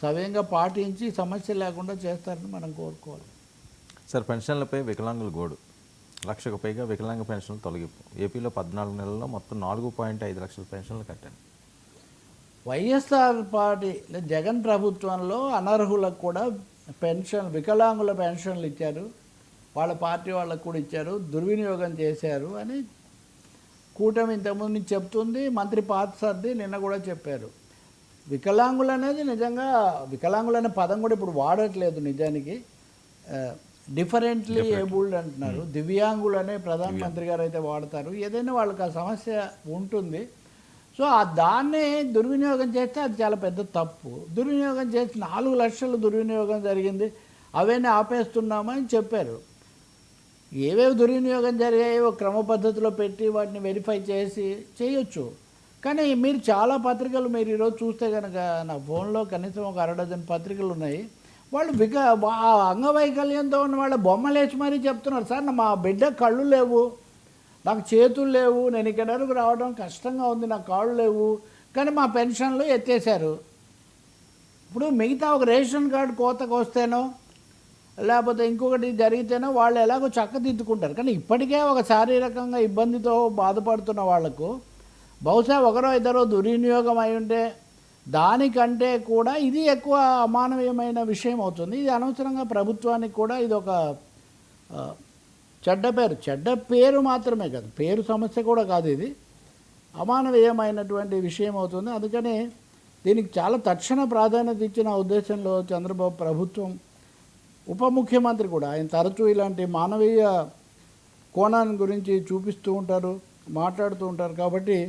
సవ్యంగా పాటించి సమస్య లేకుండా చేస్తారని మనం కోరుకోవాలి. సార్, పెన్షన్లపై వికలాంగుల గోడు. 1,00,000కు పైగా వికలాంగ పెన్షన్లు తొలగింపు. ఏపీలో 14 నెలల్లో మొత్తం 4.5 లక్షల పెన్షన్లు కట్టాను. వైఎస్ఆర్ పార్టీ జగన్ ప్రభుత్వంలో అనర్హులకు కూడా వికలాంగుల పెన్షన్లు ఇచ్చారు, వాళ్ళ పార్టీ వాళ్ళకు కూడా ఇచ్చారు, దుర్వినియోగం చేశారు అని కూటమి ఇంతకుముందు నుంచి చెప్తుంది. మంత్రి పార్థసారథి నిన్న కూడా చెప్పారు. వికలాంగులు అనేది నిజంగా వికలాంగులు అనే పదం కూడా ఇప్పుడు వాడట్లేదు. నిజానికి డిఫరెంట్లీ ఏబుల్డ్ అంటున్నారు. దివ్యాంగులు అనే ప్రధానమంత్రి గారు అయితే వాడతారు. ఏదైనా వాళ్ళకి ఆ సమస్య ఉంటుంది. సో దాన్ని దుర్వినియోగం చేస్తే అది చాలా పెద్ద తప్పు. దుర్వినియోగం చేసి 4 లక్షలు దుర్వినియోగం జరిగింది, అవన్నీ ఆపేస్తున్నామని చెప్పారు. ఏవేవి దుర్వినియోగం జరిగాయో క్రమ పద్ధతిలో పెట్టి వాటిని వెరిఫై చేసి చేయొచ్చు. కానీ మీరు చాలా పత్రికలు మీరు ఈరోజు చూస్తే కనుక నా ఫోన్లో కనీసం ఒక 1/2 డజన్ పత్రికలు ఉన్నాయి. వాళ్ళు అంగవైకల్యంతో ఉన్న వాళ్ళ బొమ్మలు వేసి మరీ చెప్తున్నారు, సార్ మా బిడ్డ కళ్ళు లేవు, నాకు చేతులు లేవు, నేను ఇక్కడ వరకు రావడం కష్టంగా ఉంది, నాకు కాళ్ళు లేవు, కానీ మా పెన్షన్లు ఎత్తేసారు. ఇప్పుడు మిగతా ఒక రేషన్ కార్డు కోతకు వస్తేనో లేకపోతే ఇంకొకటి జరిగితేనో వాళ్ళు ఎలాగో చక్కదిద్దుకుంటారు. కానీ ఇప్పటికే ఒక శారీరకంగా ఇబ్బందితో బాధపడుతున్న వాళ్లకు బహుశా ఒకరో ఇద్దరో దుర్వినియోగం అయి ఉంటే దానికంటే కూడా ఇది ఎక్కువ అమానవీయమైన విషయం అవుతుంది. ఇది అనవసరంగా ప్రభుత్వానికి కూడా ఇది ఒక చెడ్డ పేరు మాత్రమే కాదు, పేరు సమస్య కూడా కాదు, ఇది అమానవీయమైనటువంటి విషయం అవుతుంది. అందుకని దీనికి చాలా తక్షణ ప్రాధాన్యత ఇచ్చిన ఉద్దేశంలో చంద్రబాబు ప్రభుత్వం, ఉప ముఖ్యమంత్రి కూడా ఆయన తరచూ ఇలాంటి మానవీయ కోణాన్ని గురించి చూపిస్తూ ఉంటారు, మాట్లాడుతూ ఉంటారు. కాబట్టి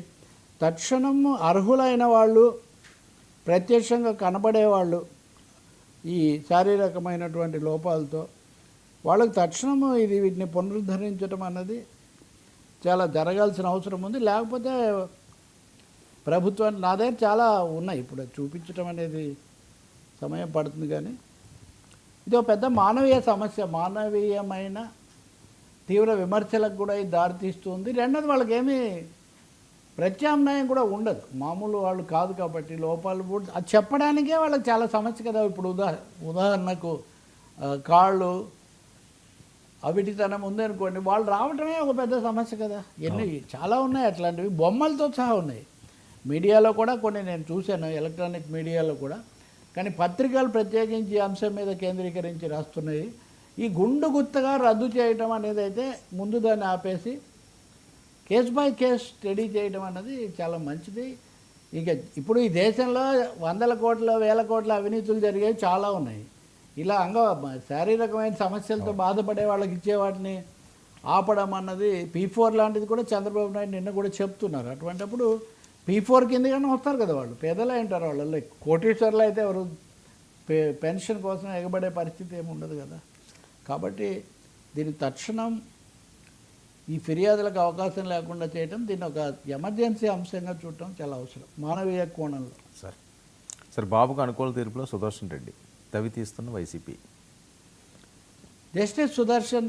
తక్షణం అర్హులైన వాళ్ళు, ప్రత్యక్షంగా కనబడేవాళ్ళు ఈ శారీరకమైనటువంటి లోపాలతో వాళ్ళకి తక్షణము వీటిని పునరుద్ధరించడం అన్నది చాలా జరగాల్సిన అవసరం ఉంది. లేకపోతే ప్రభుత్వానికి నా దగ్గర చాలా ఉన్నాయి, ఇప్పుడు చూపించడం అనేది సమయం పడుతుంది. కానీ ఇది ఒక పెద్ద మానవీయ సమస్య, మానవీయమైన తీవ్ర విమర్శలకు కూడా ఇది దారితీస్తుంది. రెండోది వాళ్ళకి ఏమీ ప్రత్యామ్నాయం కూడా ఉండదు, మామూలు వాళ్ళు కాదు కాబట్టి లోపాలు అది చెప్పడానికే వాళ్ళకి చాలా సమస్య కదా. ఇప్పుడు ఉదాహరణకు కాళ్ళు అవిటితనం ఉందనుకోండి, వాళ్ళు రావటమే ఒక పెద్ద సమస్య కదా. ఎన్ని చాలా ఉన్నాయి అట్లాంటివి, బొమ్మలతో సహా ఉన్నాయి. మీడియాలో కూడా కొన్ని నేను చూశాను, ఎలక్ట్రానిక్ మీడియాలో కూడా. కానీ పత్రికలు ప్రత్యేకించి ఈ అంశం మీద కేంద్రీకరించి రాస్తున్నాయి. ఈ గుత్తగా రద్దు చేయటం అనేది అయితే ముందు దాన్ని ఆపేసి కేస్ బై కేస్ స్టడీ చేయడం అన్నది చాలా మంచిది. ఇక ఇప్పుడు ఈ దేశంలో 100 కోట్ల 1000 కోట్ల అవినీతులు జరిగేవి చాలా ఉన్నాయి. ఇలా శారీరకమైన సమస్యలతో బాధపడే వాళ్ళకి ఇచ్చే వాటిని ఆపడం అన్నది P4 లాంటిది కూడా చంద్రబాబు నాయుడు నిన్న కూడా చెప్తున్నారు. అటువంటిప్పుడు P4 కిందగానే వస్తారు కదా వాళ్ళు, పేదలే ఉంటారు. వాళ్ళలో కోటీశ్వర్లు అయితే ఎవరు పెన్షన్ కోసం ఎగబడే పరిస్థితి ఏమి ఉండదు కదా. కాబట్టి దీని తక్షణం ఈ ఫిర్యాదులకు అవకాశం లేకుండా చేయడం, దీన్ని ఒక ఎమర్జెన్సీ అంశంగా చూడటం చాలా అవసరం మానవీయ కోణంలో. సార్, బాబుకు అనుకూల తీర్పులో సుదర్శన్ రెడ్డి తవి తీస్తున్న వైసీపీ. జస్టిస్ సుదర్శన్